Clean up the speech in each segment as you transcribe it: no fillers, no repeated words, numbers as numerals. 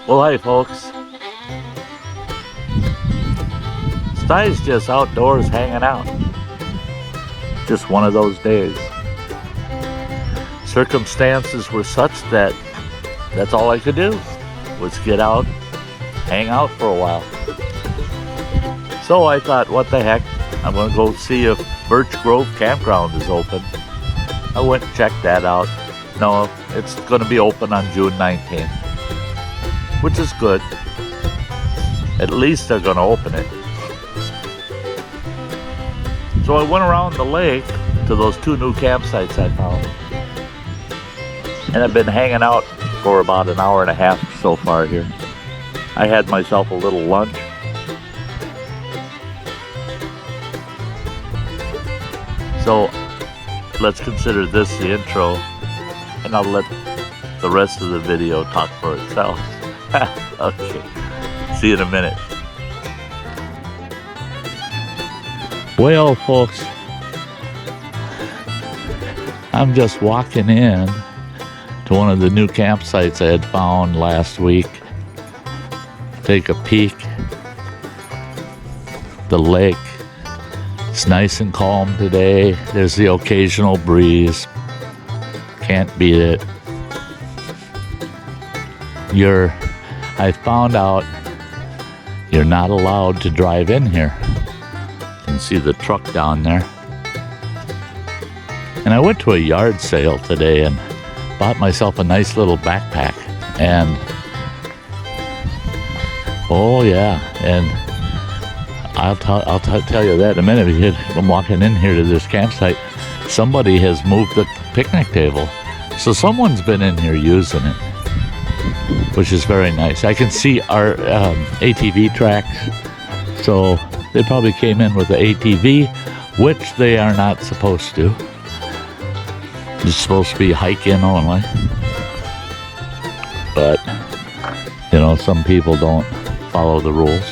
Well, hi folks. Sty's just outdoors hanging out. Just one of those days. Circumstances were such that that's all I could do was get out, hang out for a while. So I thought, what the heck, I'm gonna go see if Birch Grove Campground is open. I went and checked that out. No, it's gonna be open on June 19th, which is good. At least they're gonna open it. So I went around the lake to those two new campsites I found. And I've been hanging out for about an hour and a half so far here. I had myself a little lunch. So let's consider this the intro, and I'll let the rest of the video talk for itself. Okay, see you in a minute. Well, folks, I'm just walking in to one of the new campsites I had found last week. Take a peek. The lake. It's nice and calm today. There's the occasional breeze. Can't beat it. I found out you're not allowed to drive in here. You can see the truck down there. And I went to a yard sale today and bought myself a nice little backpack. And oh yeah, and I'll tell you that in a minute. Because I'm walking in here to this campsite. Somebody has moved the picnic table. So someone's been in here using it, which is very nice. I can see our ATV tracks. So they probably came in with the ATV, which they are not supposed to. It's supposed to be hike-in only. But, you know, some people don't follow the rules.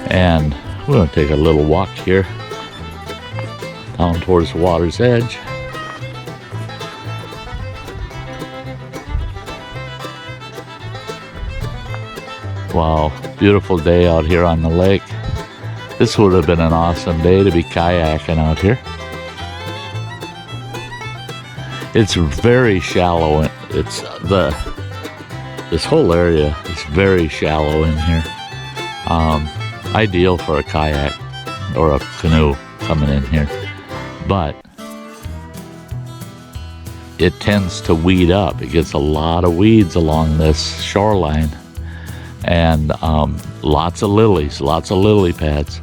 And we're going to take a little walk here down towards the water's edge. Wow, beautiful day out here on the lake. This would have been an awesome day to be kayaking out here. It's very shallow. This whole area is very shallow in here. Ideal for a kayak or a canoe coming in here. But it tends to weed up. It gets a lot of weeds along this shoreline. And lots of lilies, lots of lily pads,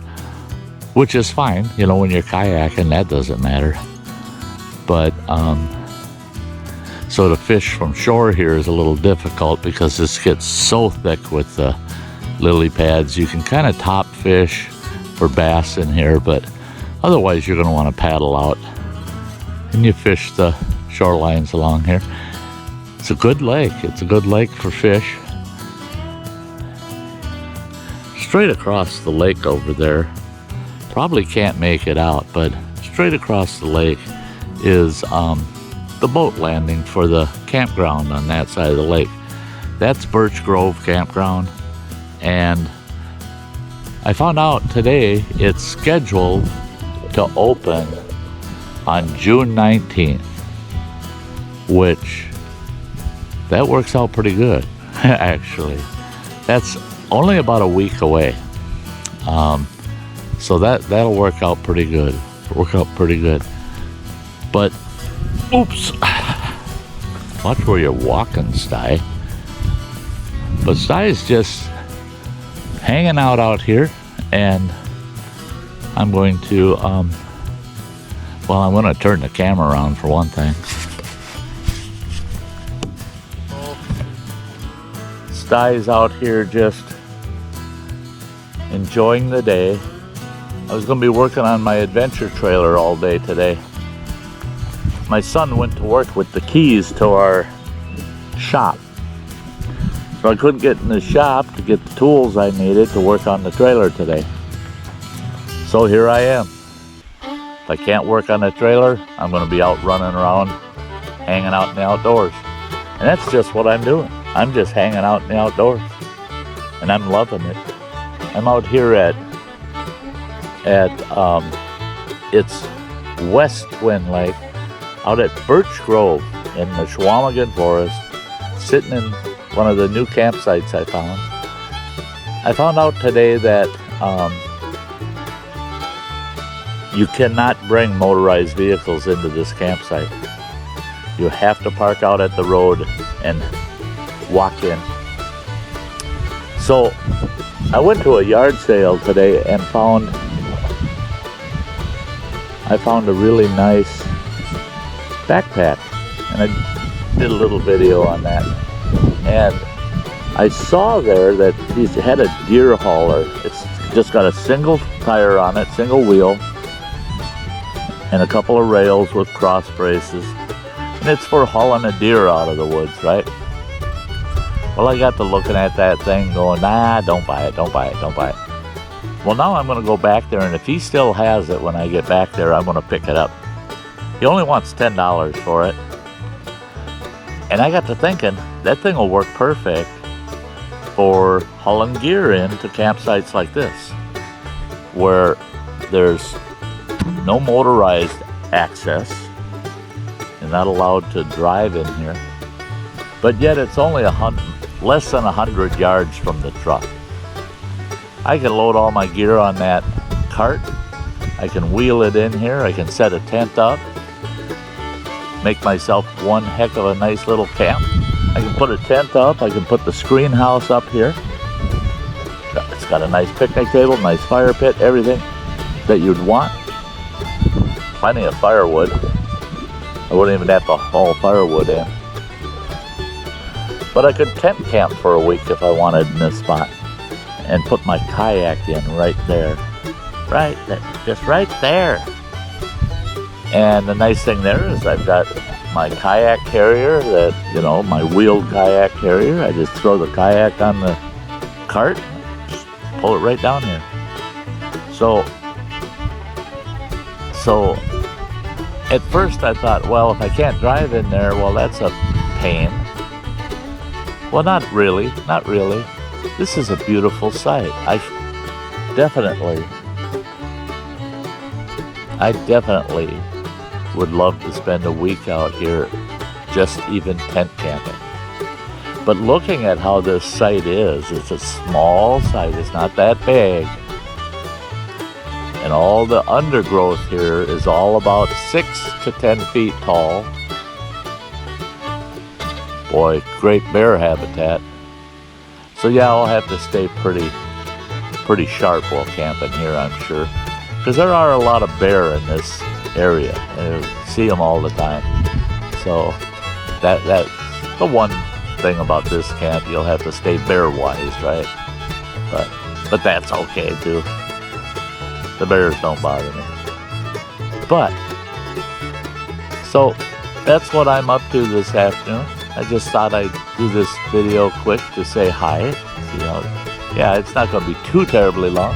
which is fine. You know, when you're kayaking, that doesn't matter. But so to fish from shore here is a little difficult because this gets so thick with the lily pads. You can kind of top fish for bass in here, but otherwise you're going to want to paddle out and you fish the shorelines along here. It's a good lake. It's a good lake for fish. Straight across the lake over there, probably can't make it out, but straight across the lake is the boat landing for the campground on that side of the lake. That's Birch Grove Campground, and I found out today it's scheduled to open on June 19th, which that works out pretty good. Actually, that's only about a week away, so that'll work out pretty good. But oops, watch where you're walking, Sty. But Sty is just hanging out here, and I'm going to I'm going to turn the camera around for one thing. Sty's out here just enjoying the day. I was going to be working on my adventure trailer all day today. My son went to work with the keys to our shop. So I couldn't get in the shop to get the tools I needed to work on the trailer today. So here I am. If I can't work on the trailer, I'm going to be out running around, hanging out in the outdoors. And that's just what I'm doing. I'm just hanging out in the outdoors, and I'm loving it. I'm out here at it's West Twin Lake, out at Birch Grove in the Chequamegon Forest, sitting in one of the new campsites I found. I found out today that you cannot bring motorized vehicles into this campsite. You have to park out at the road and walk in. So I went to a yard sale today and I found a really nice backpack, and I did a little video on that. And I saw there that he's had a deer hauler. It's just got a single tire on it, single wheel, and a couple of rails with cross braces. And it's for hauling a deer out of the woods, right? Well, I got to looking at that thing going, nah, don't buy it, don't buy it, don't buy it. Well, now I'm going to go back there, and if he still has it when I get back there, I'm going to pick it up. He only wants $10 for it. And I got to thinking, that thing will work perfect for hauling gear into campsites like this, where there's no motorized access. You're not allowed to drive in here. But yet it's only less than 100 yards from the truck. I can load all my gear on that cart. I can wheel it in here. I can set a tent up, make myself one heck of a nice little camp. I can put a tent up. I can put the screen house up here. It's got a nice picnic table, nice fire pit, everything that you'd want. Plenty of firewood. I wouldn't even have to haul firewood in. But I could tent camp for a week if I wanted in this spot, and put my kayak in right there. Right there, just right there. And the nice thing there is I've got my kayak carrier, that, you know, my wheeled kayak carrier. I just throw the kayak on the cart, just pull it right down here. So at first I thought, well, if I can't drive in there, well, that's a pain. Well, not really, not really. This is a beautiful sight. I definitely would love to spend a week out here just even tent camping. But looking at how this site is, it's a small site, it's not that big. And all the undergrowth here is all about 6 to 10 feet tall. Boy, great bear habitat. So yeah, I'll have to stay pretty sharp while camping here, I'm sure. Because there are a lot of bear in this area, and you see them all the time. So that's the one thing about this camp. You'll have to stay bear wise, right? But that's okay too. The bears don't bother me. But so that's what I'm up to this afternoon. I just thought I'd do this video quick to say hi. You know, yeah, it's not going to be too terribly long.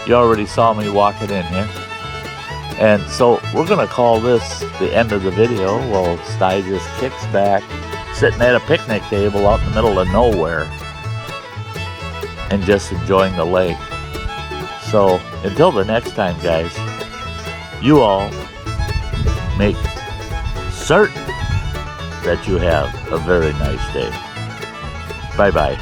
You already saw me walking in here. And so we're going to call this the end of the video. Well, Sty just kicks back, sitting at a picnic table out in the middle of nowhere, and just enjoying the lake. So until the next time, guys, you all make certain that you have a very nice day. Bye-bye.